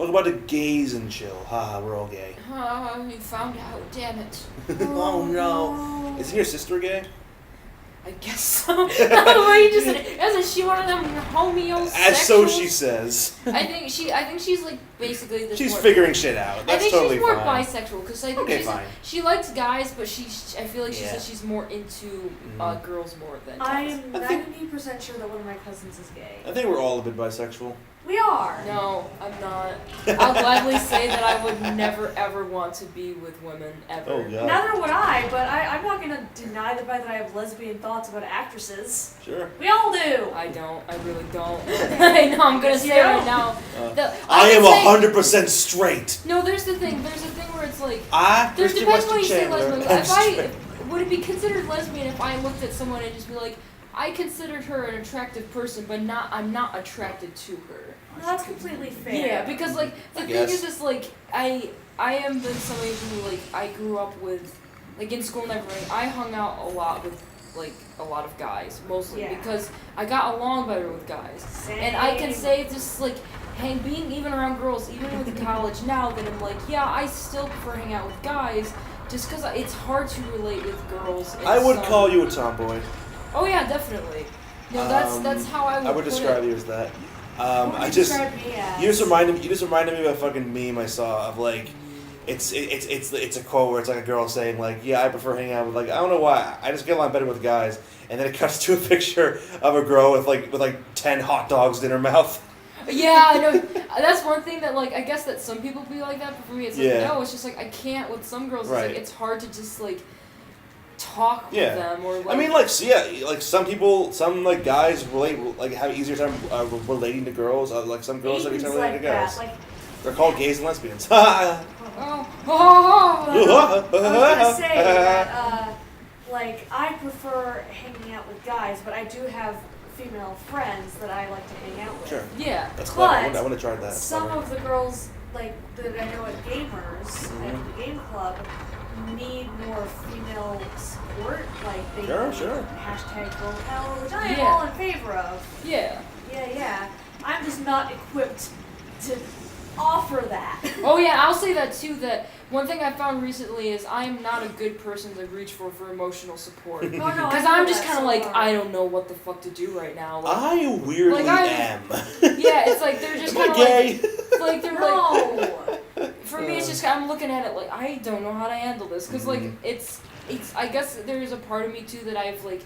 Welcome about to gaze and chill. Haha, we're all gay. You found out, damn it. Oh no. Isn't your sister gay? I guess so. What you just said, isn't she one of them homosexuals? As so she says. I think she's like basically this. She's figuring shit out. That's I think totally she's more fine. bisexual because I think she likes guys, but I feel like she says she's more into girls more than guys. I am 90% sure that one of my cousins is gay. I think we're all a bit bisexual. We are. No, I'm not. I'll gladly say that I would never ever want to be with women ever. Oh god. Neither would I, but I'm not gonna deny the fact that I have lesbian thoughts about actresses. Sure. We all do. I don't. I really don't. I know. I'm gonna say right now. I am 100% straight. No, there's the thing. There's a thing where it's like. There's depends when you say lesbian. Would it be considered lesbian if I looked at someone and just be like, I considered her an attractive person, but I'm not attracted to her. No, that's completely fair. Yeah, because like the thing is like I am somebody who like I grew up with, like in school and everything. I hung out a lot with like a lot of guys mostly because I got along better with guys. Same. And I can say just like being even around girls, even with college now, that I'm like, yeah, I still prefer hanging out with guys just because it's hard to relate with girls. I would call you a tomboy. Oh yeah, definitely. No, that's how I would describe you as that. You just reminded me of a fucking meme I saw of like, it's a quote where it's like a girl saying like, yeah, I prefer hanging out with like, I don't know why, I just get along better with guys, and then it cuts to a picture of a girl with like 10 hot dogs in her mouth. Yeah, I know. That's one thing that like I guess that some people be like that, but for me it's like no, it's just like I can't with some girls. It's like it's hard to just like talk with them or like. I mean, like some like guys relate like have an easier time relating to girls. Like some girls have easier time relating to guys. They're called gays and lesbians. I was gonna say that like I prefer hanging out with guys, but I do have female friends that I like to hang out with. Sure. Yeah. That's clever. I want to try that. Some of the girls like that I know at gamers at the game club need more female support, like they need hashtag girl power, which I am all in favor of. Yeah. Yeah. I'm just not equipped to offer that. Oh yeah, I'll say that too, that one thing I found recently is I'm not a good person to reach for emotional support. No, because I'm just kind of like, I don't know what the fuck to do right now. Like, I weirdly am. Yeah, it's like they're just kind of like they're like, for me it's just, I'm looking at it like, I don't know how to handle this, because like, it's, I guess there's a part of me too that I've like,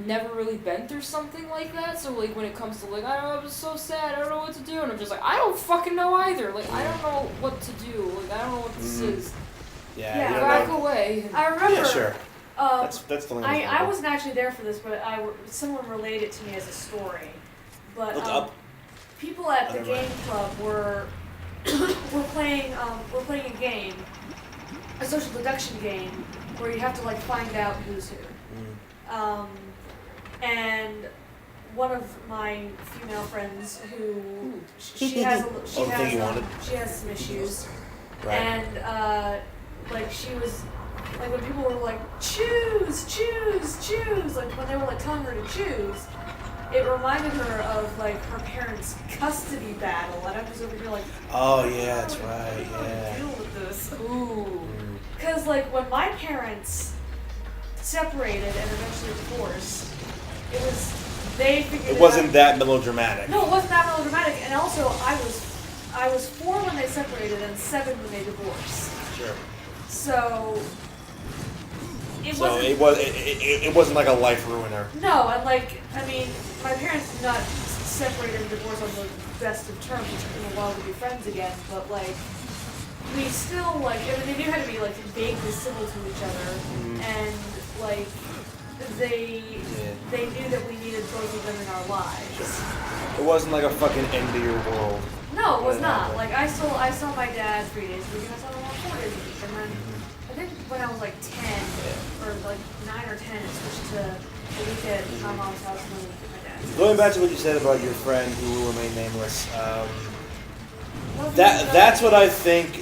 never really been through something like that, so like when it comes to like I was so sad, I don't know what to do, and I'm just like I don't fucking know either, like I don't know what to do, like I don't know what this is. Yeah. Back away. I remember. Yeah, sure. That's the I wasn't actually there for this, but someone relayed it to me as a story. But people at the game club were playing a game, a social deduction game, where you have to like find out who's who. And one of my female friends who she has some issues, and like she was like when people were like choose, like when they were like telling her to choose, it reminded her of like her parents' custody battle, and I'm just over here like, oh yeah, that's right, yeah. Deal with this, because like when my parents separated and eventually divorced, it wasn't that melodramatic. No, it wasn't that melodramatic, and also I was 4 when they separated and 7 when they divorced. Sure. So it wasn't like a life ruiner. No, and like I mean, my parents did not separate and divorce on the best of terms. It took them a while to be friends again, but like we still like I mean they knew how to be like vaguely civil to each other, and like they knew that we needed both of them in our lives. It wasn't like a fucking end of your world. No, it was not. Like I saw my dad 3 days a week, and I saw him on 4 days a week, and then I think when I was like 10 or like 9 or 10, it switched to a week at my mom's house and then a week at my dad's. Going back to what you said about your friend who will remain nameless, that's what I think.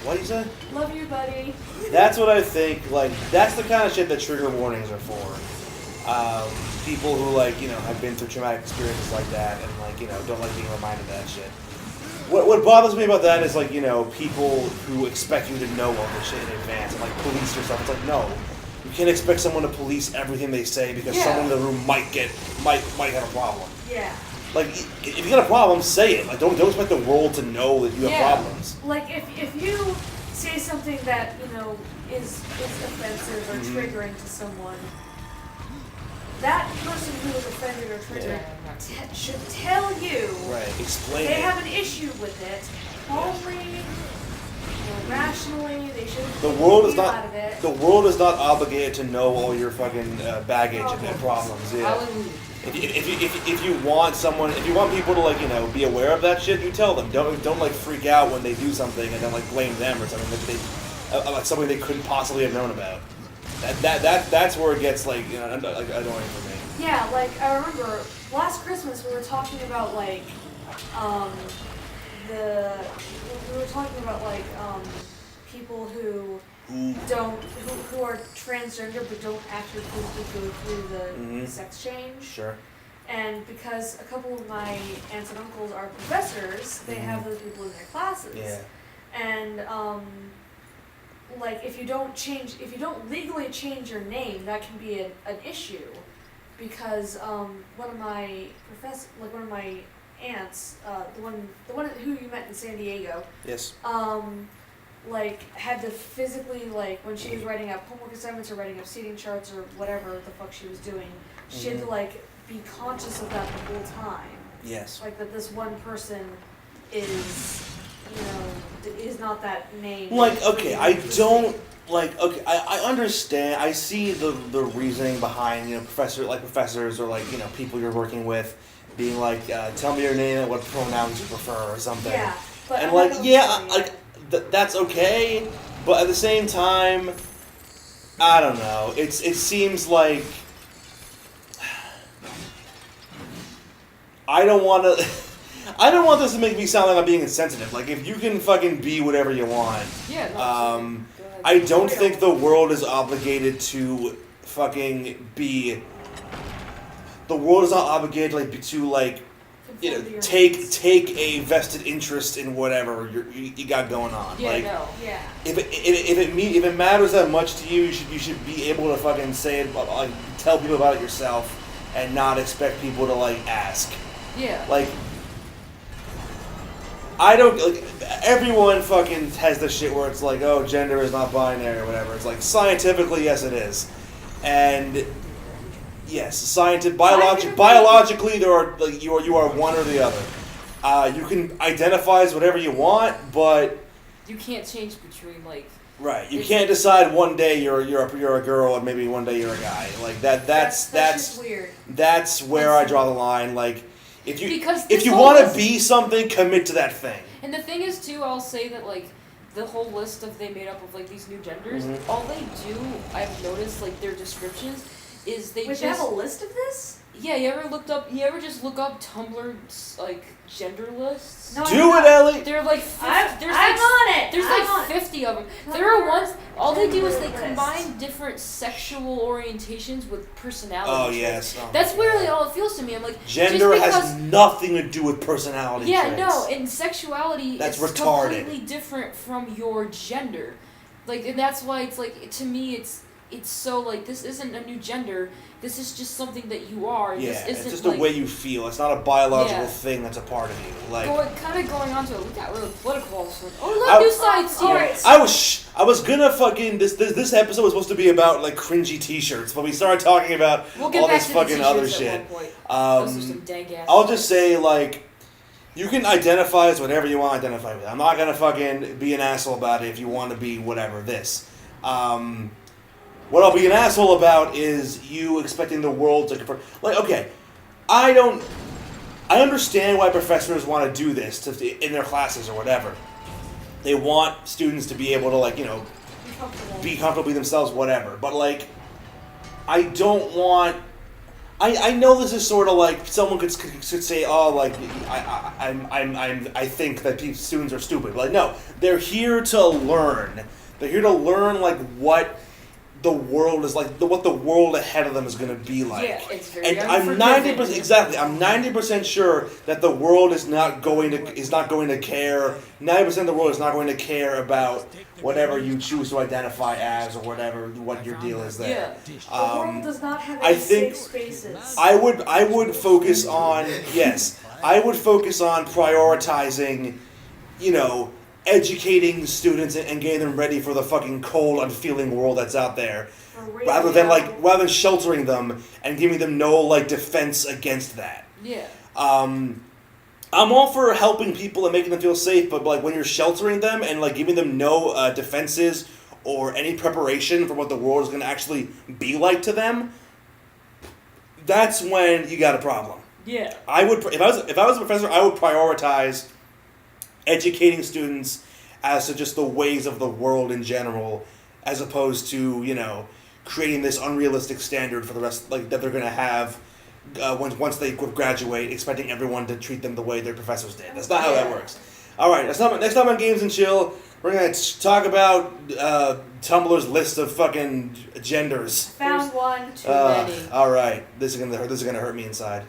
What did you say? Love you, buddy. That's what I think, like, that's the kind of shit that trigger warnings are for. People who, like, you know, have been through traumatic experiences like that and, like, you know, don't like being reminded of that shit. What bothers me about that is like, people who expect you to know all this shit in advance and like police your stuff. It's like, no, you can't expect someone to police everything they say because someone in the room might have a problem. Yeah. Like, if you got a problem, say it. Like, don't expect the world to know that you have problems. Like, if you say something that is offensive or triggering to someone, that person who is offended or triggered should tell you. Right. Explain they it. have an issue with it. Calmly, rationally, they shouldn't The world is out of it. The world is not obligated to know all your fucking baggage and problems. Yeah. If you want people to be aware of that shit, you tell them. Don't like freak out when they do something and then like blame them or something like something they couldn't possibly have known about. That's where it gets like annoying for me. Yeah, like I remember last Christmas we were talking about like people who are transgender but don't actually physically go through the sex change. Sure. And because a couple of my aunts and uncles are professors, they have those people in their classes. Yeah. And like if you don't legally change your name, that can be an issue, because one of my aunts, the one who you met in San Diego. Yes. Like had to physically, like when she was writing up homework assignments or writing up seating charts or whatever the fuck she was doing, she had to like be conscious of that the whole time. Yes. Like that this one person is not that name. Like, okay, I understand. I see the reasoning behind, professors or people you're working with being like, tell me your name and what pronouns you prefer or something. Yeah. But that's okay, but at the same time, I don't know. It seems like I don't want this to make me sound like I'm being insensitive. Like, if you can fucking be whatever you want. Yeah. I don't think the world is obligated to fucking be. The world is not obligated to take a vested interest in whatever you got going on. Yeah. Yeah. If it matters that much to you, you should be able to fucking say it, like tell people about it yourself, and not expect people to ask. Yeah. Like, I don't, everyone fucking has this shit where it's like, oh, gender is not binary or whatever. It's like, scientifically, yes, it is. And, yes, biologically, there are, you are one or the other. You can identify as whatever you want, but... You can't change between, Right, you can't decide one day you're a girl and maybe one day you're a guy. Like, that's just weird. That's where I draw the line, If you want to be something, commit to that thing. And the thing is, too, I'll say that, the whole list they made up of, these new genders, all they do, I've noticed, their descriptions, is they Wait, they have a list of this? Yeah, you ever just look up Tumblr's, gender lists? No, do it, Ellie! They're I'm on it! There's 50 of them. There are ones, all they do is they combine different sexual orientations with personality traits. Yes. That's really all it feels to me. I'm like, gender has nothing to do with personality traits. Yeah, no, and sexuality is completely different from your gender. And that's why it's to me, it's so, this isn't a new gender. This is just something that you are. Yeah, it's just the way you feel. It's not a biological thing that's a part of you. Kind of going on to it, we got really political all of a sudden. Oh, look, new sides here. I was gonna fucking this episode was supposed to be about cringy T-shirts, but we started talking about all this fucking other shit. I'll just say you can identify as whatever you want to identify with. I'm not gonna fucking be an asshole about it if you want to be whatever this. What I'll be an asshole about is you expecting the world to confirm. Okay, I understand why professors want to do this in their classes or whatever. They want students to be able to be comfortable with themselves, whatever. But I don't want. I know this is sort of someone could say, oh, I think that students are stupid. No, they're here to learn. They're here to learn what the world is like, what the world ahead of them is going to be like. Yeah, it's very and I'm 90% exactly. I'm 90% sure that the world is not going to care. 90% of the world is not going to care about whatever you choose to identify as or whatever what your deal is there. Yeah. The world does not have any safe spaces. I would focus on I would focus on prioritizing, educating students and getting them ready for the fucking cold, unfeeling world that's out there, rather than sheltering them and giving them no defense against that. Yeah. I'm all for helping people and making them feel safe, but when you're sheltering them and giving them no defenses or any preparation for what the world is going to actually be like to them, that's when you got a problem. Yeah. I would if I was a professor, I would prioritize educating students as to just the ways of the world in general, as opposed to creating this unrealistic standard for the rest that they're going to have once they graduate, expecting everyone to treat them the way their professors did. That's not how that works. All right, next time on Games and Chill, we're going to talk about Tumblr's list of fucking genders. Found one too many. All right, this is gonna hurt me inside.